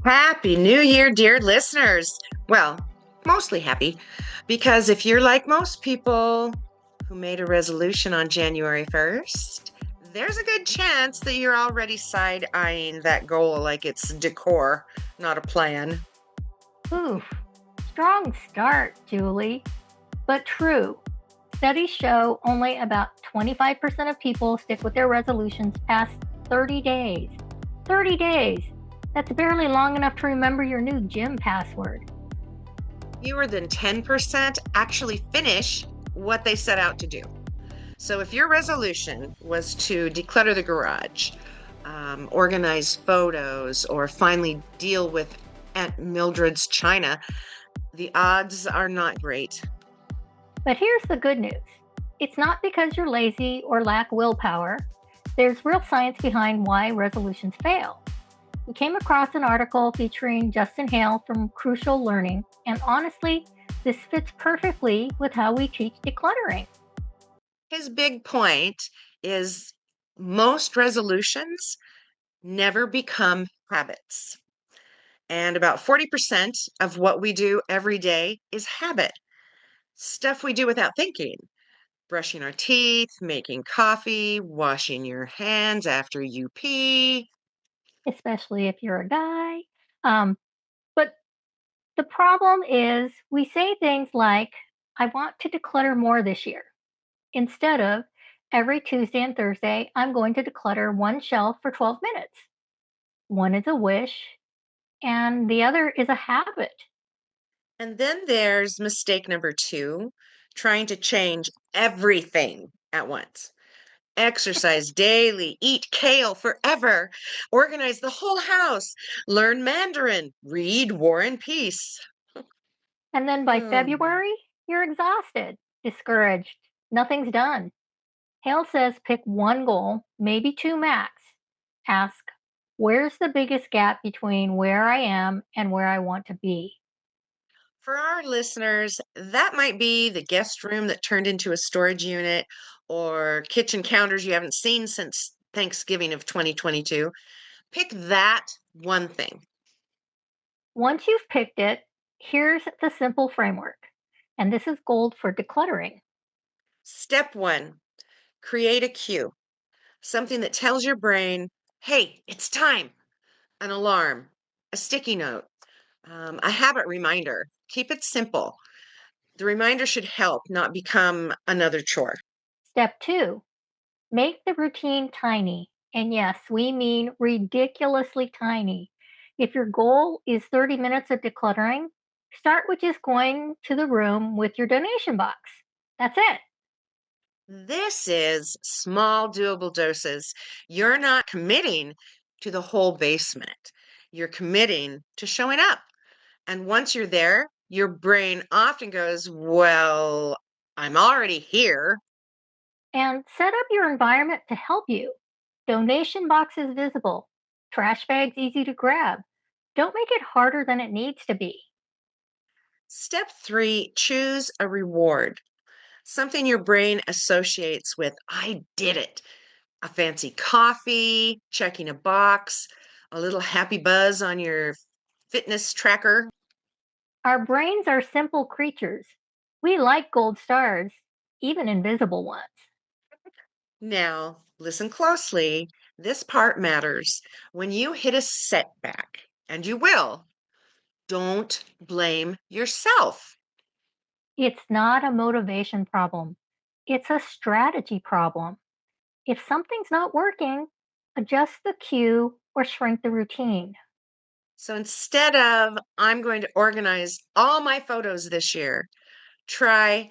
Happy New Year, dear listeners. Well, mostly happy, because if you're like most people who made a resolution on January 1st, there's a good chance that you're already side eyeing that goal like it's decor, not a plan. Oof, strong start, Julie. But true. Studies show only about 25% of people stick with their resolutions past 30 days. 30 days! That's barely long enough to remember your new gym password. Fewer than 10% actually finish what they set out to do. So if your resolution was to declutter the garage, organize photos, or finally deal with Aunt Mildred's china, the odds are not great. But here's the good news. It's not because you're lazy or lack willpower. There's real science behind why resolutions fail. We came across an article featuring Justin Hale from Crucial Learning, and honestly, this fits perfectly with how we teach decluttering. His big point is most resolutions never become habits. And about 40% of what we do every day is habit, stuff we do without thinking. Brushing our teeth, making coffee, washing your hands after you pee. Especially if you're a guy. But the problem is, we say things like, I want to declutter more this year, instead of every Tuesday and Thursday, I'm going to declutter one shelf for 12 minutes. One is a wish, and the other is a habit. And then there's mistake number two, trying to change everything at once. Exercise daily, eat kale forever, organize the whole house, learn Mandarin, read War and Peace. And then by Hmm. February, you're exhausted, discouraged, nothing's done. Hale says pick one goal, maybe two max. Ask, where's the biggest gap between where I am and where I want to be? For our listeners, that might be the guest room that turned into a storage unit or kitchen counters you haven't seen since Thanksgiving of 2022. Pick that one thing. Once you've picked it, here's the simple framework. And this is gold for decluttering. Step one, create a cue, something that tells your brain, hey, it's time. An alarm, a sticky note, a habit reminder. Keep it simple. The reminder should help, not become another chore. Step two, make the routine tiny. And yes, we mean ridiculously tiny. If your goal is 30 minutes of decluttering, start with just going to the room with your donation box. That's it. This is small, doable doses. You're not committing to the whole basement. You're committing to showing up. And once you're there, your brain often goes, well, I'm already here. And set up your environment to help you. Donation boxes visible, trash bags easy to grab. Don't make it harder than it needs to be. Step three, choose a reward, something your brain associates with, I did it. A fancy coffee, checking a box, a little happy buzz on your fitness tracker. Our brains are simple creatures. We like gold stars, even invisible ones. Now, listen closely. This part matters. When you hit a setback, and you will, don't blame yourself. It's not a motivation problem, it's a strategy problem. If something's not working, adjust the cue or shrink the routine. So instead of, I'm going to organize all my photos this year, try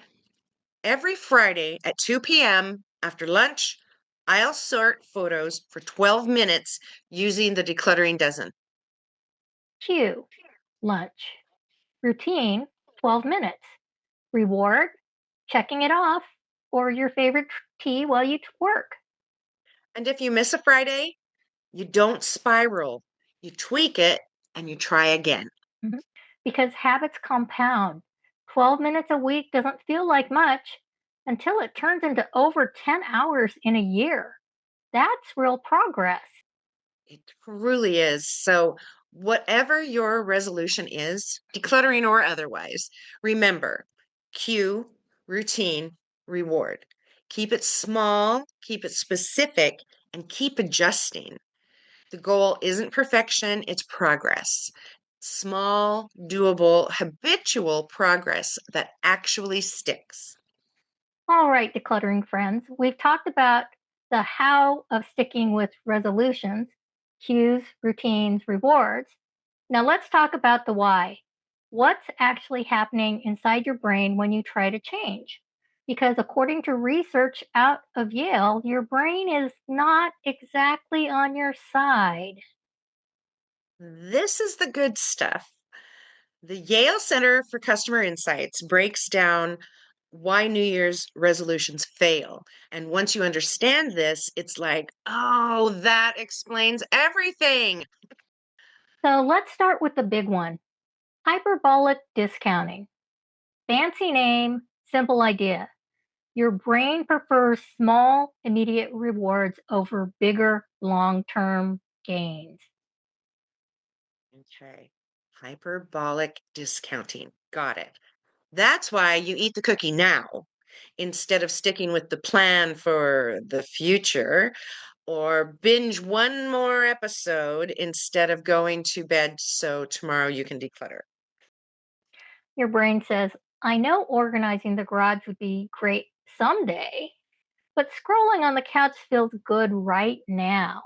every Friday at 2 p.m. after lunch, I'll sort photos for 12 minutes using the decluttering dozen. Cue, lunch. Routine, 12 minutes. Reward, checking it off, or your favorite tea while you work. And if you miss a Friday, you don't spiral. You tweak it and you try again. Mhm. Because habits compound. 12 minutes a week doesn't feel like much until it turns into over 10 hours in a year. That's real progress. It truly is. So, Whatever your resolution is, decluttering or otherwise, remember cue, routine, reward. Keep it small, keep it specific, and keep adjusting. The goal isn't perfection, it's progress. Small, doable, habitual progress that actually sticks. All right, decluttering friends, we've talked about the how of sticking with resolutions, cues, routines, rewards. Now let's talk about the why. What's actually happening inside your brain when you try to change? Because according to research out of Yale, your brain is not exactly on your side. This is the good stuff. The Yale Center for Customer Insights breaks down why New Year's resolutions fail. And once you understand this, it's like, oh, that explains everything. So let's start with the big one, hyperbolic discounting. Fancy name, simple idea. Your brain prefers small, immediate rewards over bigger, long term gains. Okay. Hyperbolic discounting. Got it. That's why you eat the cookie now instead of sticking with the plan for the future, or binge one more episode instead of going to bed so tomorrow you can declutter. Your brain says, I know organizing the garage would be great someday, but scrolling on the couch feels good right now.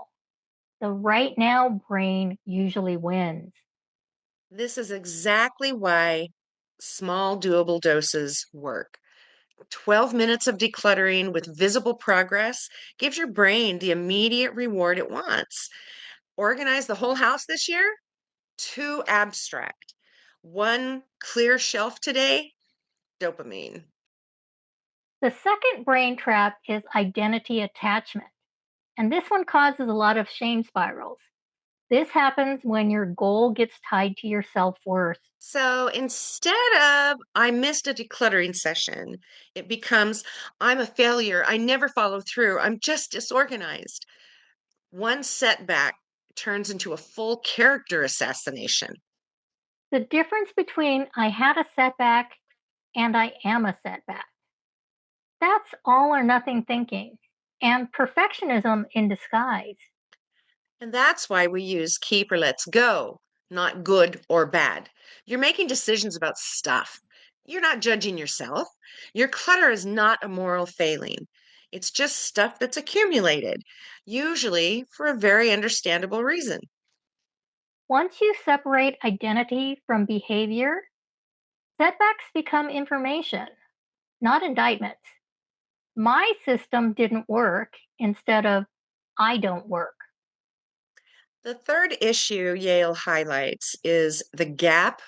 The right now brain usually wins. This is exactly why small, doable doses work. 12 minutes of decluttering with visible progress gives your brain the immediate reward it wants. Organize the whole house this year? Too abstract. One clear shelf today? Dopamine. The second brain trap is identity attachment, and this one causes a lot of shame spirals. This happens when your goal gets tied to your self worth. So instead of I missed a decluttering session, it becomes I'm a failure. I never follow through. I'm just disorganized. One setback turns into a full character assassination. The difference between I had a setback and I am a setback. That's all or nothing thinking and perfectionism in disguise. And that's why we use keep or let's go, not good or bad. You're making decisions about stuff. You're not judging yourself. Your clutter is not a moral failing. It's just stuff that's accumulated, usually for a very understandable reason. Once you separate identity from behavior, setbacks become information, not indictments. My system didn't work instead of I don't work. The third issue Yale highlights is the gap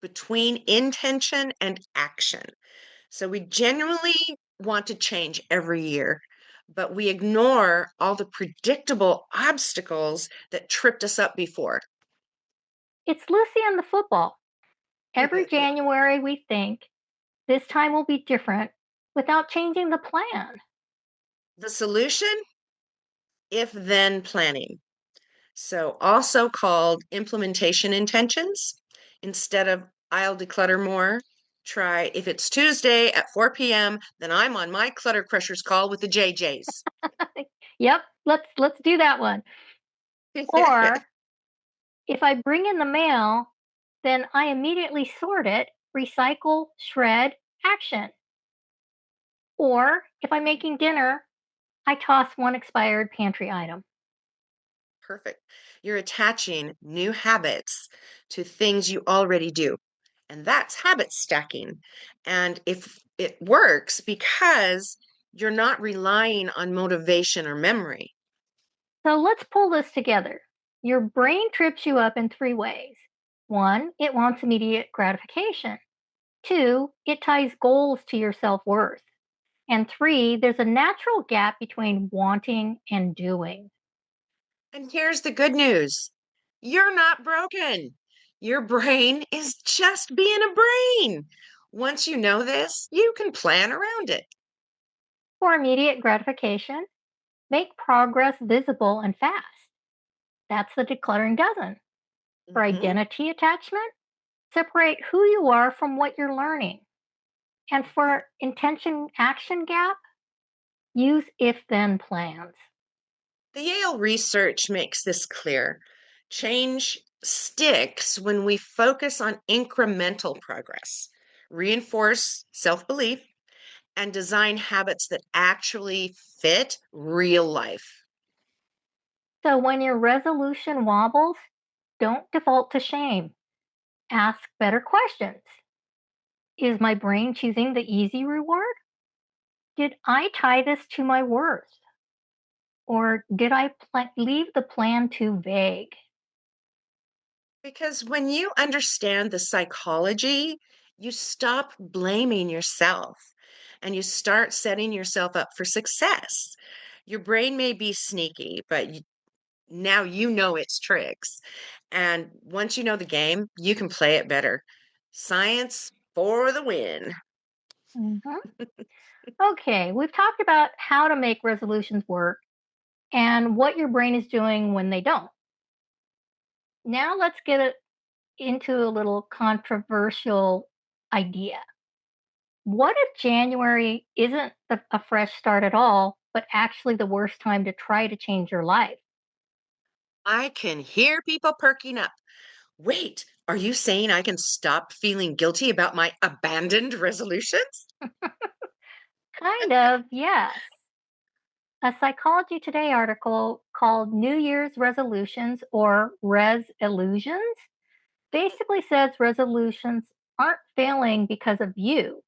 between intention and action. So we genuinely want to change every year, but we ignore all the predictable obstacles that tripped us up before. It's Lucy and the football. Every January we think this time will be different without changing the plan. The solution? If then planning. So, also called implementation intentions. Instead of I'll declutter more, try if it's Tuesday at 4 p.m., then I'm on my clutter crushers call with the JJs. Yep, let's do that one. Or if I bring in the mail, then I immediately sort it, recycle, shred, action. Or if I'm making dinner, I toss one expired pantry item. Perfect. You're attaching new habits to things you already do. And that's habit stacking. And if it works because you're not relying on motivation or memory. So let's pull this together. Your brain trips you up in three ways. One, it wants immediate gratification. Two, it ties goals to your self worth. And three, there's a natural gap between wanting and doing. And here's the good news, you're not broken. Your brain is just being a brain. Once you know this, you can plan around it. For immediate gratification, make progress visible and fast. That's the decluttering dozen. For Mhm. identity attachment, separate who you are from what you're learning. And Okay. for intention action gap, use if then plans. The Yale research makes this clear. Change sticks when we focus on incremental progress, reinforce self belief, and design habits that actually fit real life. So when your resolution wobbles, don't default to shame. Ask better questions. Is my brain choosing the easy reward? Did I tie this to my worth? Or did I leave the plan too vague? Because when you understand the psychology, you stop blaming yourself and you start setting yourself up for success. Your brain may be sneaky, but now you know its tricks. And once you know the game, you can play it better. Science for the win. Mhm. Okay, we've talked about how to make resolutions work and what your brain is doing when they don't. Now let's get into a little controversial idea. What if January isn't a fresh start at all, but actually the worst time to try to change your life? I can hear people perking up. Wait, are you saying I can stop feeling guilty about my abandoned resolutions? Kind of, yes. A Psychology Today article called New Year's Resolutions or Res Illusions basically says resolutions aren't failing because of you.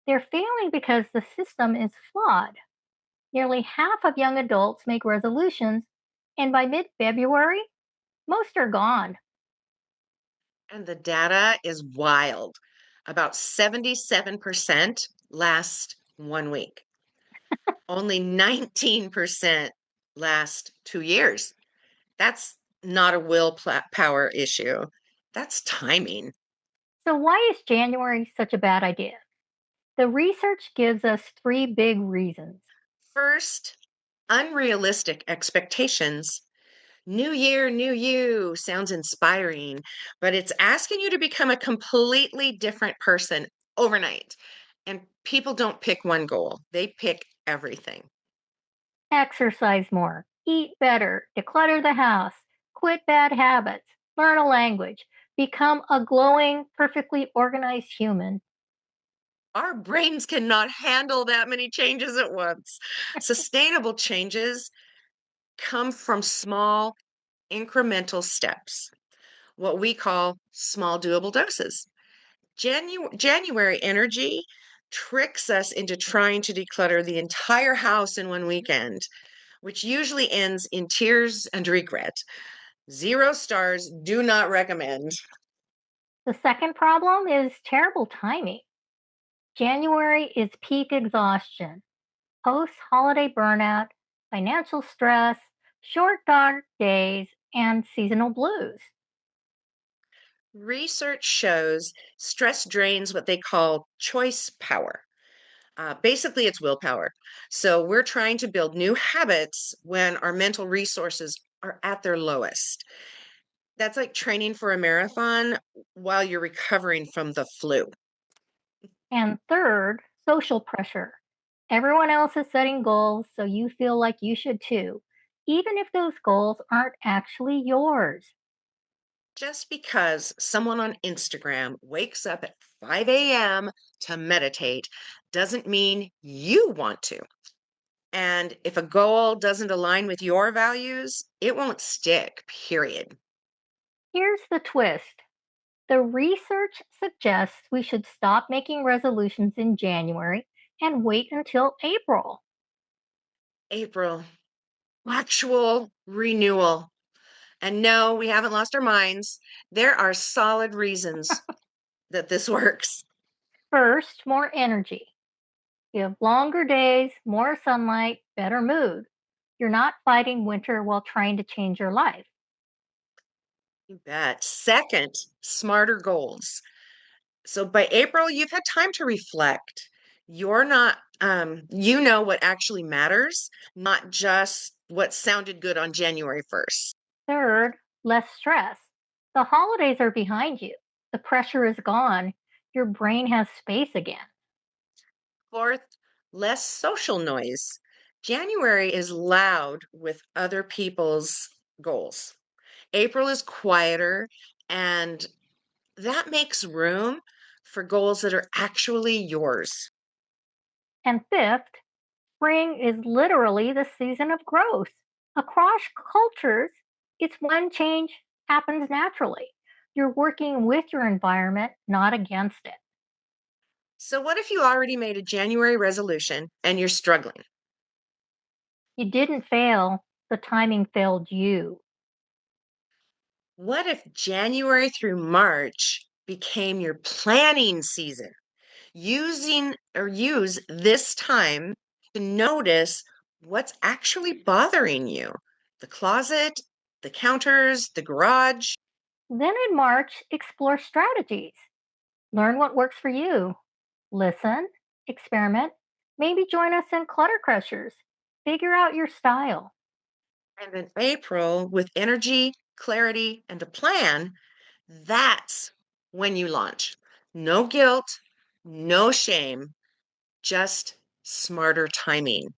They're failing because the system is flawed. Nearly half of young adults make resolutions, and by mid February, most are gone. And the data is wild. About 77% last 1 week. Only 19% last 2 years. That's not a willpower issue. That's timing. So, why is January such a bad idea? The research gives us three big reasons. First, unrealistic expectations. New year, new you sounds inspiring, but it's asking you to become a completely different person overnight. And people don't pick one goal, they pick everything. Exercise more, eat better, declutter the house, quit bad habits, learn a language, become a glowing, perfectly organized human. Our brains cannot handle that many changes at once. Sustainable changes come from small, incremental steps, what we call small, doable doses. January energy tricks us into trying to declutter the entire house in one weekend, which usually ends in tears and regret. 0 stars, do not recommend. The second problem is terrible timing. January is peak exhaustion, post holiday burnout, financial stress, short dark days, and seasonal blues. Research shows stress drains what they call choice power. Basically, it's willpower. So we're trying to build new habits when our mental resources are at their lowest. That's like training for a marathon while you're recovering from the flu. And third, social pressure. Everyone else is setting goals, so you feel like you should too, even if those goals aren't actually yours. Just because someone on Instagram wakes up at 5 a.m. to meditate doesn't mean you want to. And if a goal doesn't align with your values, it won't stick, period. Here's the twist: the research suggests we should stop making resolutions in January and wait until April. April, actual renewal. And no, we haven't lost our minds. There are solid reasons that this works. First, more energy. You have longer days, more sunlight, better mood. You're not fighting winter while trying to change your life. You bet. Second, smarter goals. So by April, you've had time to reflect. You're not, you know what actually matters, not just what sounded good on January 1st. Third, less stress. The holidays are behind you. The pressure is gone. Your brain has space again. Fourth, less social noise. January is loud with other people's goals. April is quieter, and that makes room for goals that are actually yours. And fifth, spring is literally the season of growth. Across cultures, it's when change happens naturally. You're working with your environment, not against it. So, what if you already made a January resolution and you're struggling? You didn't fail, the timing failed you. What if January through March became your planning season? Use this time to notice what's actually bothering you: the closet, the counters, the garage. Then in March, explore strategies. Learn what works for you. Listen, experiment, maybe join us in Clutter Crushers. Figure out your style. And in April, with energy, clarity, and a plan, that's when you launch. No guilt, no shame, just smarter timing.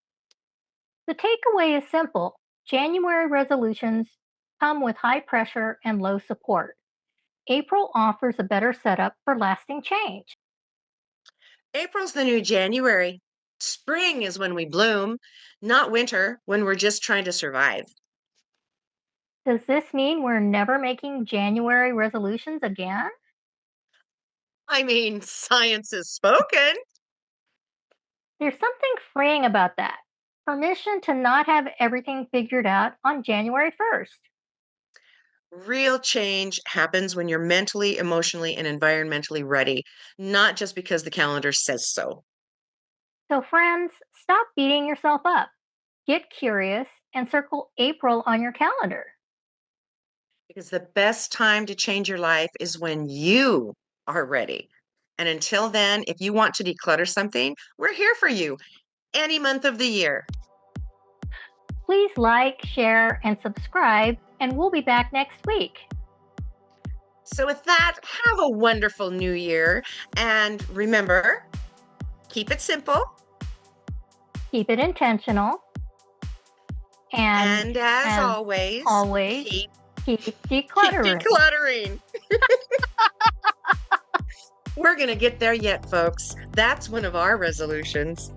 The takeaway is simple. January resolutions come with high pressure and low support. April offers a better setup for lasting change. April's the new January. Spring is when we bloom, not winter when we're just trying to survive. Does this mean we're never making January resolutions again? I mean, science has spoken. There's something freeing about that. Permission to not have everything figured out on January 1st. Real change happens when you're mentally, emotionally, and environmentally ready, not just because the calendar says so. So, friends, stop beating yourself up. Get curious and circle April on your calendar. Because the best time to change your life is when you are ready. And until then, if you want to declutter something, we're here for you any month of the year. Please like, share, and subscribe, and we'll be back next week. So, with that, have a wonderful new year. And remember, keep it simple. Keep it intentional, and And as as always, always, keep, keep keep decluttering. decluttering. We're going to get there yet, folks. That's one of our resolutions.